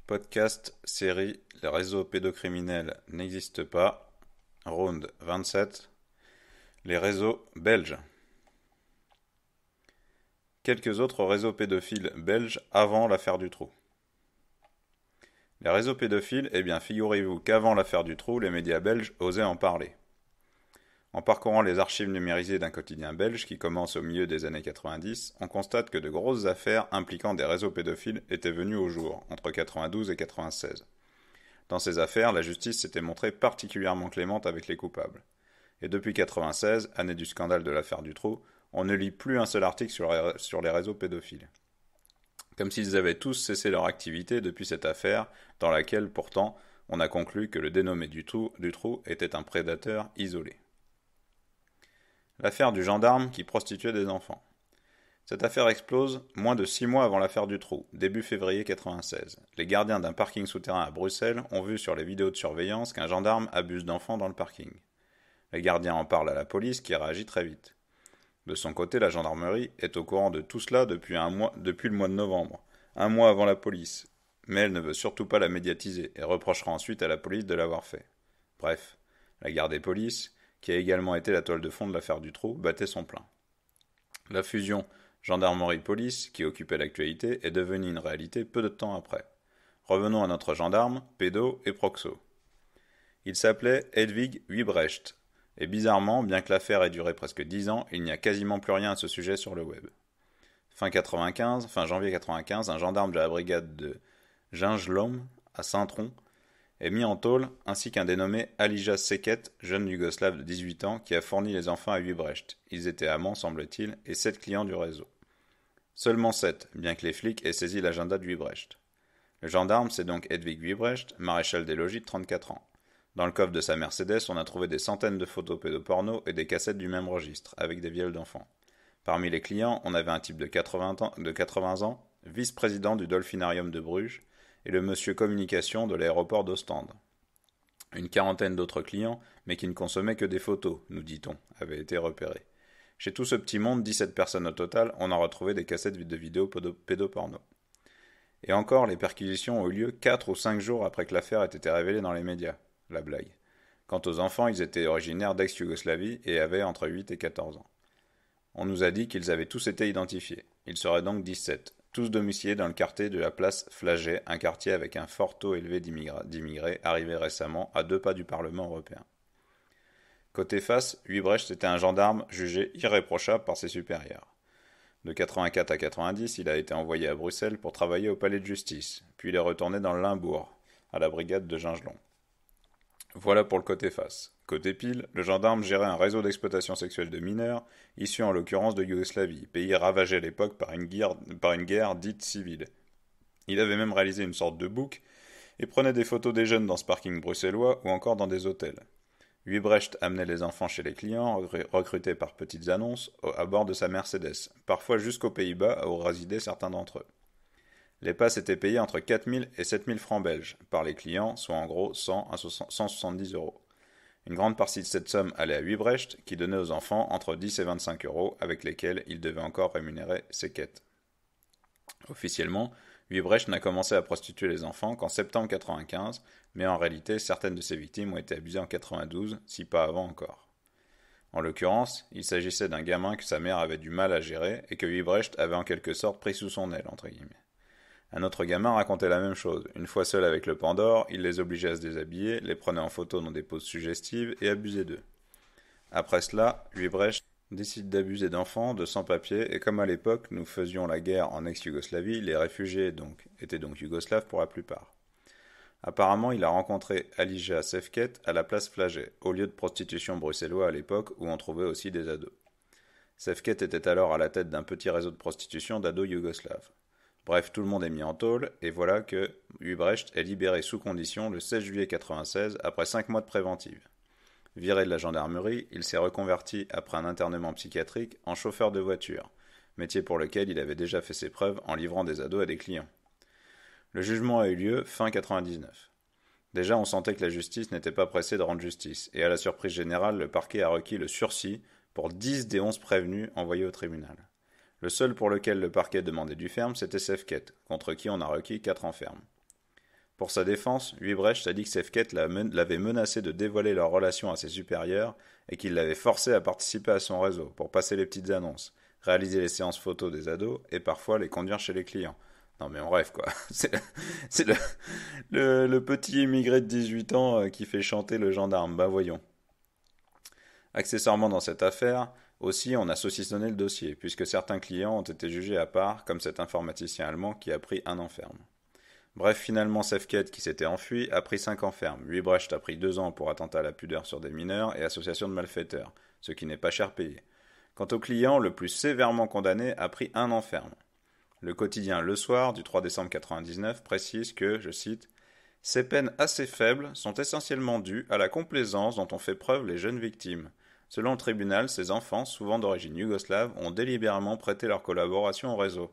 Podcast série Les réseaux pédocriminels n'existent pas. Round 27. Les réseaux belges. Quelques autres réseaux pédophiles belges avant l'affaire Dutroux. Les réseaux pédophiles, eh bien figurez-vous qu'avant l'affaire Dutroux, les médias belges osaient en parler. En parcourant les archives numérisées d'un quotidien belge qui commence au milieu des années 90, on constate que de grosses affaires impliquant des réseaux pédophiles étaient venues au jour, entre 92 et 96. Dans ces affaires, la justice s'était montrée particulièrement clémente avec les coupables. Et depuis 96, année du scandale de l'affaire Dutroux, on ne lit plus un seul article sur les réseaux pédophiles. Comme s'ils avaient tous cessé leur activité depuis cette affaire, dans laquelle, pourtant, on a conclu que le dénommé Dutroux était un prédateur isolé. L'affaire du gendarme qui prostituait des enfants. Cette affaire explose moins de 6 mois avant l'affaire Dutroux, début février 96. Les gardiens d'un parking souterrain à Bruxelles ont vu sur les vidéos de surveillance qu'un gendarme abuse d'enfants dans le parking. Les gardiens en parlent à la police qui réagit très vite. De son côté, la gendarmerie est au courant de tout cela depuis le mois de novembre, un mois avant la police, mais elle ne veut surtout pas la médiatiser et reprochera ensuite à la police de l'avoir fait. Bref, la garde des polices, qui a également été la toile de fond de l'affaire Dutroux, battait son plein. La fusion gendarmerie-police, qui occupait l'actualité, est devenue une réalité peu de temps après. Revenons à notre gendarme, pédo et proxo. Il s'appelait Hedwig Wiebrecht, et bizarrement, bien que l'affaire ait duré presque 10 ans, il n'y a quasiment plus rien à ce sujet sur le web. Fin janvier 95, un gendarme de la brigade de Gingelom, à Saint-Tron, est mis en tôle, ainsi qu'un dénommé Alija Seket, jeune yougoslave de 18 ans, qui a fourni les enfants à Wiebrecht. Ils étaient amants, semble-t-il, et 7 clients du réseau. Seulement 7, bien que les flics aient saisi l'agenda de Wiebrecht. Le gendarme, c'est donc Hedwig Wiebrecht, maréchal des logis de 34 ans. Dans le coffre de sa Mercedes, on a trouvé des centaines de photos pédoporno et des cassettes du même registre, avec des viols d'enfants. Parmi les clients, on avait un type de 80 ans, vice-président du Dolphinarium de Bruges, et le monsieur communication de l'aéroport d'Ostende. Une quarantaine d'autres clients, mais qui ne consommaient que des photos, nous dit-on, avaient été repérés. Chez tout ce petit monde, 17 personnes au total, on a retrouvé des cassettes de vidéos pédoporno. Et encore, les perquisitions ont eu lieu 4 ou 5 jours après que l'affaire ait été révélée dans les médias. La blague. Quant aux enfants, ils étaient originaires d'ex-Yougoslavie et avaient entre 8 et 14 ans. On nous a dit qu'ils avaient tous été identifiés. Ils seraient donc 17, tous domiciliés dans le quartier de la place Flagey, un quartier avec un fort taux élevé d'immigrés arrivés récemment à 2 pas du Parlement européen. Côté face, Wiebrecht était un gendarme jugé irréprochable par ses supérieurs. De 84 à 90, il a été envoyé à Bruxelles pour travailler au palais de justice, puis il est retourné dans le Limbourg, à la brigade de Gingelon. Voilà pour le côté face. Côté pile, le gendarme gérait un réseau d'exploitation sexuelle de mineurs, issu en l'occurrence de Yougoslavie, pays ravagé à l'époque par une guerre dite civile. Il avait même réalisé une sorte de bouc et prenait des photos des jeunes dans ce parking bruxellois ou encore dans des hôtels. Wiebrecht amenait les enfants chez les clients, recrutés par petites annonces, à bord de sa Mercedes, parfois jusqu'aux Pays-Bas où résidaient certains d'entre eux. Les passes étaient payées entre 4 000 et 7 000 francs belges par les clients, soit en gros 100 à 170 euros. Une grande partie de cette somme allait à Wiebrecht, qui donnait aux enfants entre 10 et 25 euros, avec lesquels il devait encore rémunérer ses quêtes. Officiellement, Wiebrecht n'a commencé à prostituer les enfants qu'en septembre 95, mais en réalité, certaines de ses victimes ont été abusées en 92, si pas avant encore. En l'occurrence, il s'agissait d'un gamin que sa mère avait du mal à gérer et que Wiebrecht avait en quelque sorte pris sous son aile, entre guillemets. Un autre gamin racontait la même chose. Une fois seul avec le Pandore, il les obligeait à se déshabiller, les prenait en photo dans des poses suggestives et abusait d'eux. Après cela, Wiebrecht décide d'abuser d'enfants, de sans-papiers, et comme à l'époque nous faisions la guerre en ex-Yougoslavie, les réfugiés étaient donc yougoslaves pour la plupart. Apparemment, il a rencontré Alija Seket à la place Flagey, au lieu de prostitution bruxellois à l'époque où on trouvait aussi des ados. Seket était alors à la tête d'un petit réseau de prostitution d'ados yougoslaves. Bref, tout le monde est mis en tôle, et voilà que Wiebrecht est libéré sous condition le 16 juillet 96 après 5 mois de préventive. Viré de la gendarmerie, il s'est reconverti après un internement psychiatrique en chauffeur de voiture, métier pour lequel il avait déjà fait ses preuves en livrant des ados à des clients. Le jugement a eu lieu fin 99. Déjà, on sentait que la justice n'était pas pressée de rendre justice, et à la surprise générale, le parquet a requis le sursis pour 10 des 11 prévenus envoyés au tribunal. Le seul pour lequel le parquet demandait du ferme, c'était Seket, contre qui on a requis 4 ans ferme. Pour sa défense, Huybrecht a dit que Sefket l'avait menacé de dévoiler leur relation à ses supérieurs et qu'il l'avait forcé à participer à son réseau pour passer les petites annonces, réaliser les séances photos des ados et parfois les conduire chez les clients. Non mais on rêve quoi. C'est le petit immigré de 18 ans qui fait chanter le gendarme. Bah voyons. Accessoirement dans cette affaire, aussi on a saucissonné le dossier, puisque certains clients ont été jugés à part, comme cet informaticien allemand qui a pris 1 an ferme. Bref, finalement, Sefket, qui s'était enfui, a pris 5 ans ferme. Huybrecht a pris 2 ans pour attentat à la pudeur sur des mineurs et association de malfaiteurs, ce qui n'est pas cher payé. Quant au client, le plus sévèrement condamné a pris 1 an ferme. Le quotidien Le Soir du 3 décembre 1999 précise que, je cite, « Ces peines assez faibles sont essentiellement dues à la complaisance dont ont fait preuve les jeunes victimes. Selon le tribunal, ces enfants, souvent d'origine yougoslave, ont délibérément prêté leur collaboration au réseau. »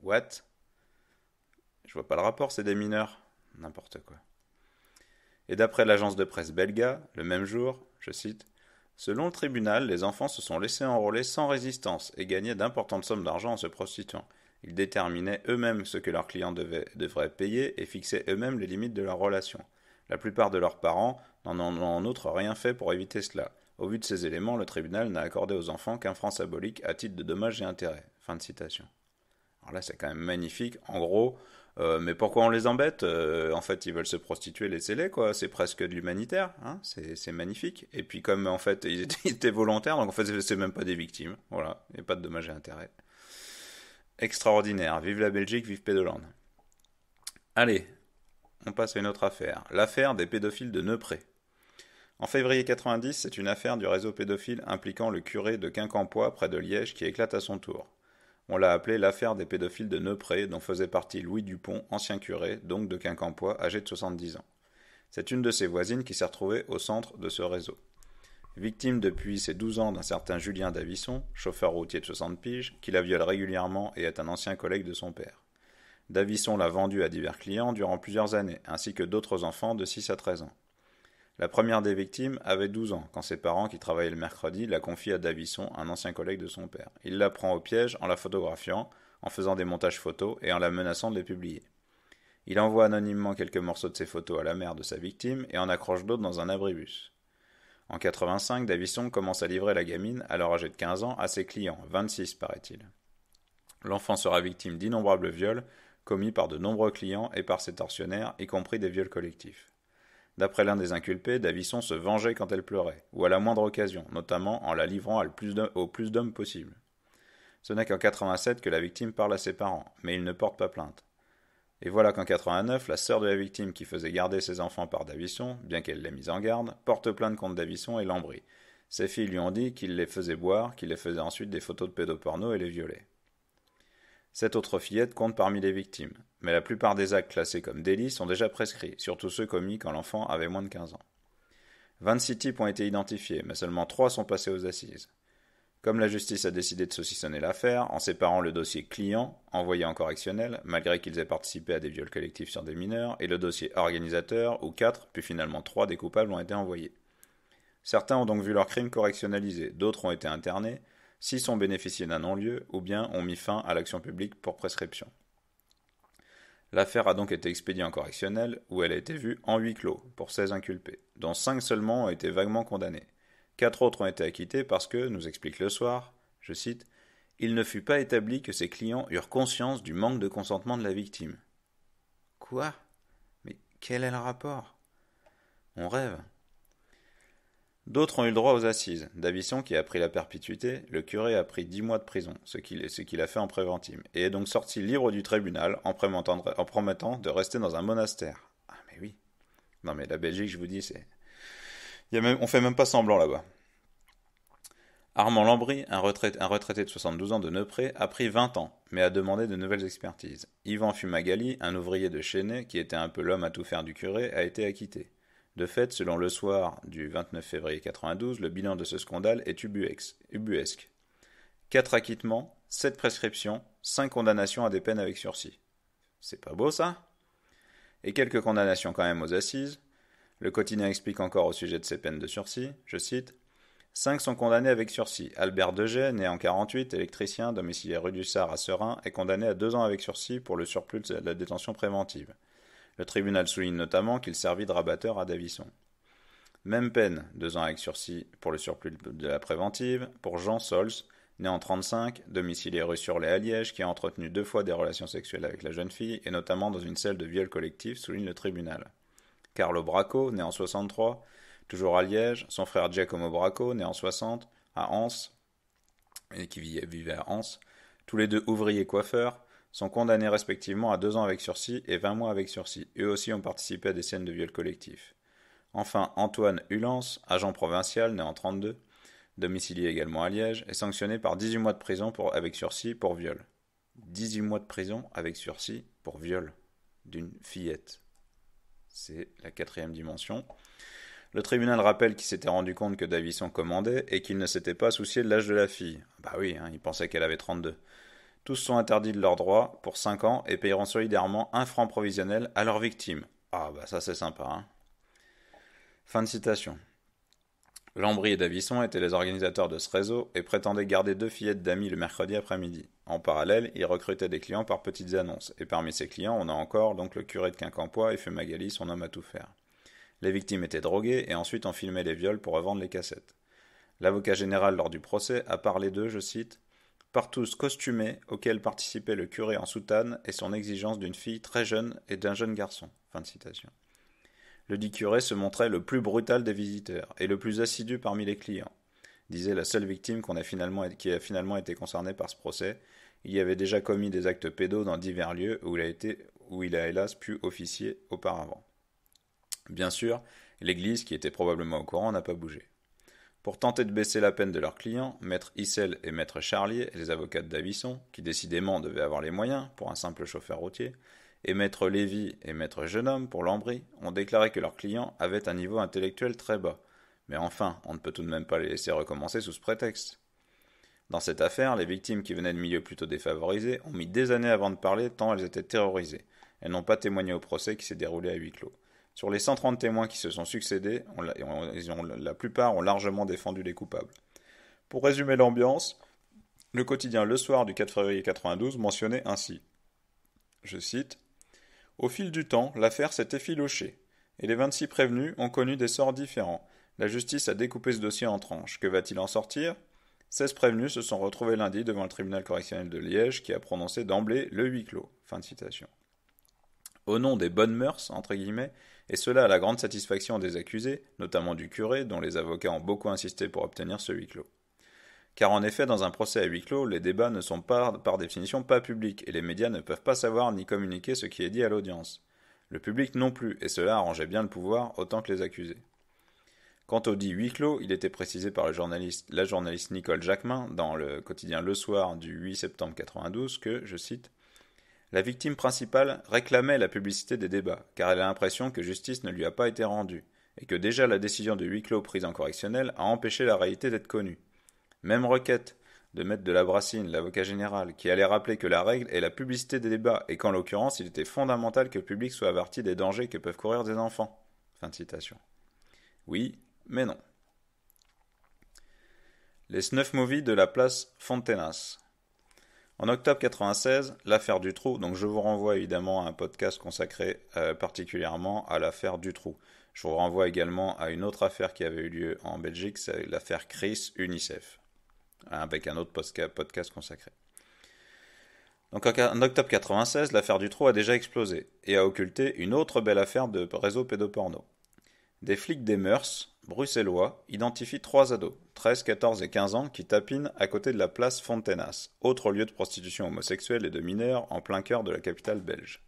What? Je vois pas le rapport, c'est des mineurs. N'importe quoi. Et d'après l'agence de presse Belga, le même jour, je cite, « Selon le tribunal, les enfants se sont laissés enrôler sans résistance et gagnaient d'importantes sommes d'argent en se prostituant. Ils déterminaient eux-mêmes ce que leurs clients devraient payer et fixaient eux-mêmes les limites de leur relation. La plupart de leurs parents n'en ont en outre rien fait pour éviter cela. Au vu de ces éléments, le tribunal n'a accordé aux enfants qu'un franc symbolique à titre de dommages et intérêts. » Fin de citation. Alors là, c'est quand même magnifique. En gros, mais pourquoi on les embête? En fait, ils veulent se prostituer, laissez-les, quoi. C'est presque de l'humanitaire, hein. C'est magnifique. Et puis, comme en fait, ils étaient volontaires, donc en fait, c'est même pas des victimes. Voilà, il n'y a pas de dommages et intérêts. Extraordinaire. Vive la Belgique, vive Pédoland. Allez, on passe à une autre affaire. L'affaire des pédophiles de Neupré. En février 90, c'est une affaire du réseau pédophile impliquant le curé de Quincampoix, près de Liège, qui éclate à son tour. On l'a appelée l'affaire des pédophiles de Neupré, dont faisait partie Louis Dupont, ancien curé, donc de Quincampoix, âgé de 70 ans. C'est une de ses voisines qui s'est retrouvée au centre de ce réseau. Victime depuis ses 12 ans d'un certain Julien Davisson, chauffeur routier de 60 piges, qui la viole régulièrement et est un ancien collègue de son père. Davisson l'a vendue à divers clients durant plusieurs années, ainsi que d'autres enfants de 6 à 13 ans. La première des victimes avait 12 ans quand ses parents, qui travaillaient le mercredi, la confient à Davisson, un ancien collègue de son père. Il la prend au piège en la photographiant, en faisant des montages photos et en la menaçant de les publier. Il envoie anonymement quelques morceaux de ses photos à la mère de sa victime et en accroche d'autres dans un abribus. En 85, Davisson commence à livrer la gamine, alors âgée de 15 ans, à ses clients, 26 paraît-il. L'enfant sera victime d'innombrables viols commis par de nombreux clients et par ses tortionnaires, y compris des viols collectifs. D'après l'un des inculpés, Davisson se vengeait quand elle pleurait, ou à la moindre occasion, notamment en la livrant au plus d'hommes possible. Ce n'est qu'en 87 que la victime parle à ses parents, mais ils ne portent pas plainte. Et voilà qu'en 89, la sœur de la victime qui faisait garder ses enfants par Davisson, bien qu'elle l'ait mise en garde, porte plainte contre Davisson et l'embrie. Ses filles lui ont dit qu'il les faisait boire, qu'il les faisait ensuite des photos de pédoporno et les violait. Cette autre fillette compte parmi les victimes, mais la plupart des actes classés comme délits sont déjà prescrits, surtout ceux commis quand l'enfant avait moins de 15 ans. 26 types ont été identifiés, mais seulement 3 sont passés aux assises. Comme la justice a décidé de saucissonner l'affaire, en séparant le dossier client, envoyé en correctionnel, malgré qu'ils aient participé à des viols collectifs sur des mineurs, et le dossier organisateur, où 4, puis finalement 3 des coupables ont été envoyés. Certains ont donc vu leur crime correctionnalisé, d'autres ont été internés, 6 ont bénéficié d'un non-lieu, ou bien ont mis fin à l'action publique pour prescription. L'affaire a donc été expédiée en correctionnel, où elle a été vue en huis clos, pour 16 inculpés, dont 5 seulement ont été vaguement condamnés. 4 autres ont été acquittés parce que, nous explique Le Soir, je cite, « Il ne fut pas établi que ces clients eurent conscience du manque de consentement de la victime. » Quoi? Mais quel est le rapport? On rêve. D'autres ont eu le droit aux assises. Davisson, qui a pris la perpétuité, le curé a pris 10 mois de prison, ce qu'il a fait en préventive, et est donc sorti libre du tribunal en promettant de rester dans un monastère. Ah mais oui. Non mais la Belgique, je vous dis, on fait même pas semblant là-bas. Armand Lambry, un retraité de 72 ans de Neupré, a pris 20 ans, mais a demandé de nouvelles expertises. Yvan Fumagalli, un ouvrier de Chesnay, qui était un peu l'homme à tout faire du curé, a été acquitté. De fait, selon Le Soir du 29 février 92, le bilan de ce scandale est ubuesque. 4 acquittements, 7 prescriptions, 5 condamnations à des peines avec sursis. C'est pas beau ça? Et quelques condamnations quand même aux assises. Le quotidien explique encore au sujet de ces peines de sursis, je cite, « 5 sont condamnés avec sursis. Albert Deget, né en 48, électricien, domicilié rue du Sar à Serein, est condamné à 2 ans avec sursis pour le surplus de la détention préventive. Le tribunal souligne notamment qu'il servit de rabatteur à Davison. Même peine, 2 ans avec sursis pour le surplus de la préventive, pour Jean Sols, né en 1935, domicilié rue Surlet à Liège, qui a entretenu 2 fois des relations sexuelles avec la jeune fille, et notamment dans une celle de viol collectif, souligne le tribunal. Carlo Bracco, né en 1963, toujours à Liège, son frère Giacomo Bracco, né en 1960, à Anse, et qui vivait à Anse, tous les deux ouvriers coiffeurs, sont condamnés respectivement à 2 ans avec sursis et 20 mois avec sursis. Eux aussi ont participé à des scènes de viol collectif. Enfin, Antoine Hulance, agent provincial, né en 1932, domicilié également à Liège, est sanctionné par 18 mois de prison avec sursis pour viol. 18 mois de prison avec sursis pour viol d'une fillette. C'est la 4e dimension. Le tribunal rappelle qu'il s'était rendu compte que Davison commandait et qu'il ne s'était pas soucié de l'âge de la fille. Bah oui, il pensait qu'elle avait 32. Tous sont interdits de leurs droits pour 5 ans et payeront solidairement 1 franc provisionnel à leurs victimes. Ah bah ça c'est sympa, hein. Fin de citation. Lambry et Davison étaient les organisateurs de ce réseau et prétendaient garder 2 fillettes d'amis le mercredi après-midi. En parallèle, ils recrutaient des clients par petites annonces. Et parmi ces clients, on a encore donc le curé de Quincampoix et Fumagalli, son homme à tout faire. Les victimes étaient droguées et ensuite on filmait les viols pour revendre les cassettes. L'avocat général lors du procès a parlé d'eux, je cite, « partous costumés auxquels participait le curé en soutane et son exigence d'une fille très jeune et d'un jeune garçon. » Fin de citation. Le dit curé se montrait le plus brutal des visiteurs et le plus assidu parmi les clients, disait la seule victime qui a finalement été concernée par ce procès. Il y avait déjà commis des actes pédaux dans divers lieux où il a hélas pu officier auparavant. Bien sûr, l'Église, qui était probablement au courant, n'a pas bougé. Pour tenter de baisser la peine de leurs clients, Maître Issel et Maître Charlier, les avocats de Davison, qui décidément devaient avoir les moyens pour un simple chauffeur routier, et Maître Lévy et Maître Jeunhomme pour Lambry, ont déclaré que leurs clients avaient un niveau intellectuel très bas. Mais enfin, on ne peut tout de même pas les laisser recommencer sous ce prétexte. Dans cette affaire, les victimes qui venaient de milieux plutôt défavorisés ont mis des années avant de parler tant elles étaient terrorisées. Elles n'ont pas témoigné au procès qui s'est déroulé à huis clos. Sur les 130 témoins qui se sont succédés, la plupart ont largement défendu les coupables. Pour résumer l'ambiance, le quotidien Le Soir du 4 février 92 mentionnait ainsi, je cite, « Au fil du temps, l'affaire s'est effilochée, et les 26 prévenus ont connu des sorts différents. La justice a découpé ce dossier en tranches. Que va-t-il en sortir ? 16 prévenus se sont retrouvés lundi devant le tribunal correctionnel de Liège qui a prononcé d'emblée le huis clos. » Fin de citation. Au nom des bonnes mœurs, entre guillemets, et cela à la grande satisfaction des accusés, notamment du curé, dont les avocats ont beaucoup insisté pour obtenir ce huis clos. Car en effet, dans un procès à huis clos, les débats ne sont pas, par définition, pas publics, et les médias ne peuvent pas savoir ni communiquer ce qui est dit à l'audience. Le public non plus, et cela arrangeait bien le pouvoir autant que les accusés. Quant au dit huis clos, il était précisé par la journaliste Nicole Jacquemin dans le quotidien Le Soir du 8 septembre 92 que, je cite, « La victime principale réclamait la publicité des débats, car elle a l'impression que justice ne lui a pas été rendue, et que déjà la décision de huis clos prise en correctionnel a empêché la réalité d'être connue. Même requête de Maître de la Brassine, l'avocat général, qui allait rappeler que la règle est la publicité des débats et qu'en l'occurrence, il était fondamental que le public soit averti des dangers que peuvent courir des enfants. » Fin de citation. Oui, mais non. Les snuff movies de la place Fontenas. En octobre 1996, l'affaire Dutroux, donc je vous renvoie évidemment à un podcast consacré particulièrement à l'affaire Dutroux. Je vous renvoie également à une autre affaire qui avait eu lieu en Belgique, c'est l'affaire Chris UNICEF, avec un autre podcast consacré. Donc en octobre 1996, l'affaire Dutroux a déjà explosé et a occulté une autre belle affaire de réseau pédoporno. Des flics des mœurs, bruxellois, identifient 3 ados, 13, 14 et 15 ans, qui tapinent à côté de la place Fontenas, autre lieu de prostitution homosexuelle et de mineurs en plein cœur de la capitale belge.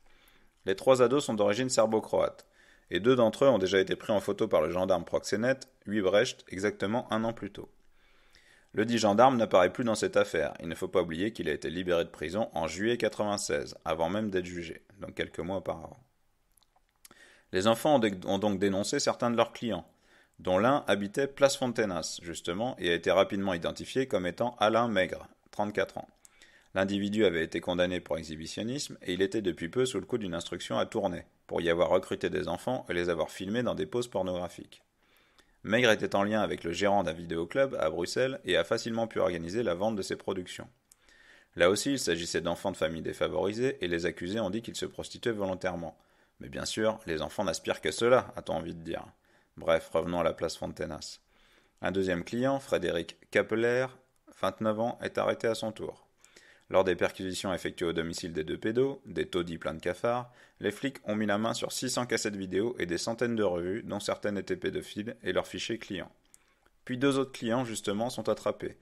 Les 3 ados sont d'origine serbo-croate, et 2 d'entre eux ont déjà été pris en photo par le gendarme proxénète, Huybrecht, exactement 1 an plus tôt. Le dit gendarme n'apparaît plus dans cette affaire. Il ne faut pas oublier qu'il a été libéré de prison en juillet 1996, avant même d'être jugé, donc quelques mois auparavant. Les enfants ont donc dénoncé certains de leurs clients, dont l'un habitait Place Fontenas, justement, et a été rapidement identifié comme étant Alain Maigre, 34 ans. L'individu avait été condamné pour exhibitionnisme et il était depuis peu sous le coup d'une instruction à Tournai, pour y avoir recruté des enfants et les avoir filmés dans des poses pornographiques. Maigre était en lien avec le gérant d'un vidéoclub à Bruxelles et a facilement pu organiser la vente de ses productions. Là aussi, il s'agissait d'enfants de familles défavorisées et les accusés ont dit qu'ils se prostituaient volontairement. Mais bien sûr, les enfants n'aspirent qu'à cela, a-t-on envie de dire. Bref, revenons à la place Fontenas. Un deuxième client, Frédéric Capeller, 29 ans, est arrêté à son tour. Lors des perquisitions effectuées au domicile des deux pédos, des taudis pleins de cafards, les flics ont mis la main sur 600 cassettes vidéo et des centaines de revues, dont certaines étaient pédophiles, et leurs fichiers clients. Puis deux autres clients, justement, sont attrapés.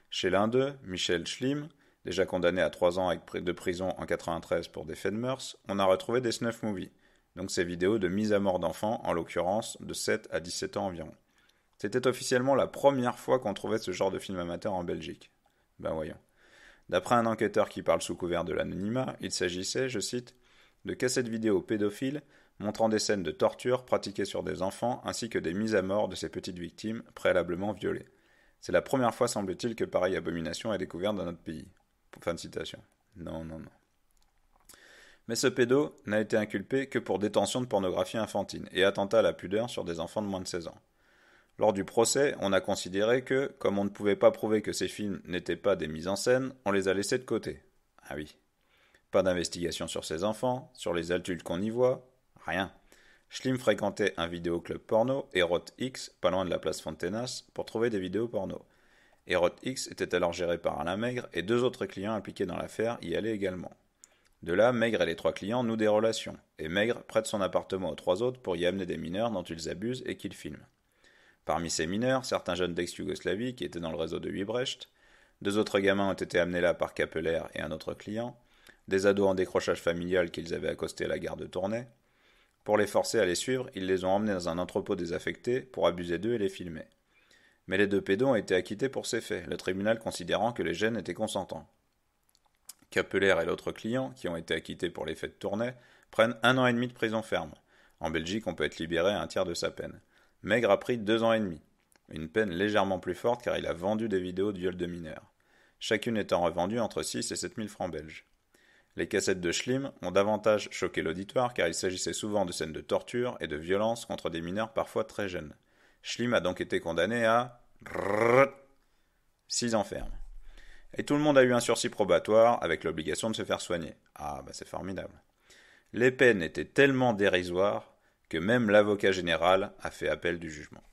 Chez l'un d'eux, Michel Schlim, déjà condamné à 3 ans de prison en 1993 pour des faits de mœurs, on a retrouvé des snuff movies, donc ces vidéos de mise à mort d'enfants, en l'occurrence de 7 à 17 ans environ. C'était officiellement la première fois qu'on trouvait ce genre de film amateur en Belgique. Ben voyons. D'après un enquêteur qui parle sous couvert de l'anonymat, il s'agissait, je cite, de cassettes vidéo pédophiles montrant des scènes de torture pratiquées sur des enfants ainsi que des mises à mort de ces petites victimes préalablement violées. C'est la première fois, semble-t-il, que pareille abomination est découverte dans notre pays. Fin de citation. Non. Mais ce pédo n'a été inculpé que pour détention de pornographie infantile et attentat à la pudeur sur des enfants de moins de 16 ans. Lors du procès, on a considéré que, comme on ne pouvait pas prouver que ces films n'étaient pas des mises en scène, on les a laissés de côté. Ah oui. Pas d'investigation sur ces enfants, sur les adultes qu'on y voit, rien. Schlim fréquentait un vidéoclub porno, Erot X, pas loin de la place Fontenas, pour trouver des vidéos porno. Erot X était alors géré par Alain Maigre et deux autres clients impliqués dans l'affaire y allaient également. De là, Maigre et les trois clients nouent des relations, et Maigre prête son appartement aux trois autres pour y amener des mineurs dont ils abusent et qu'ils filment. Parmi ces mineurs, certains jeunes d'ex-Yougoslavie qui étaient dans le réseau de Wibrecht, deux autres gamins ont été amenés là par Capeller et un autre client, des ados en décrochage familial qu'ils avaient accostés à la gare de Tournai. Pour les forcer à les suivre, ils les ont emmenés dans un entrepôt désaffecté pour abuser d'eux et les filmer. Mais les deux pédos ont été acquittés pour ces faits, le tribunal considérant que les jeunes étaient consentants. Capeller et l'autre client, qui ont été acquittés pour les faits de Tournai, prennent 1 an et demi de prison ferme. En Belgique, on peut être libéré à un tiers de sa peine. Maigre a pris 2 ans et demi. Une peine légèrement plus forte car il a vendu des vidéos de viol de mineurs. Chacune étant revendue entre 6 et 7 000 francs belges. Les cassettes de Schlim ont davantage choqué l'auditoire car il s'agissait souvent de scènes de torture et de violence contre des mineurs parfois très jeunes. Schlim a donc été condamné à 6 ans ferme. Et tout le monde a eu un sursis probatoire avec l'obligation de se faire soigner. Ah, bah c'est formidable. Les peines étaient tellement dérisoires que même l'avocat général a fait appel du jugement.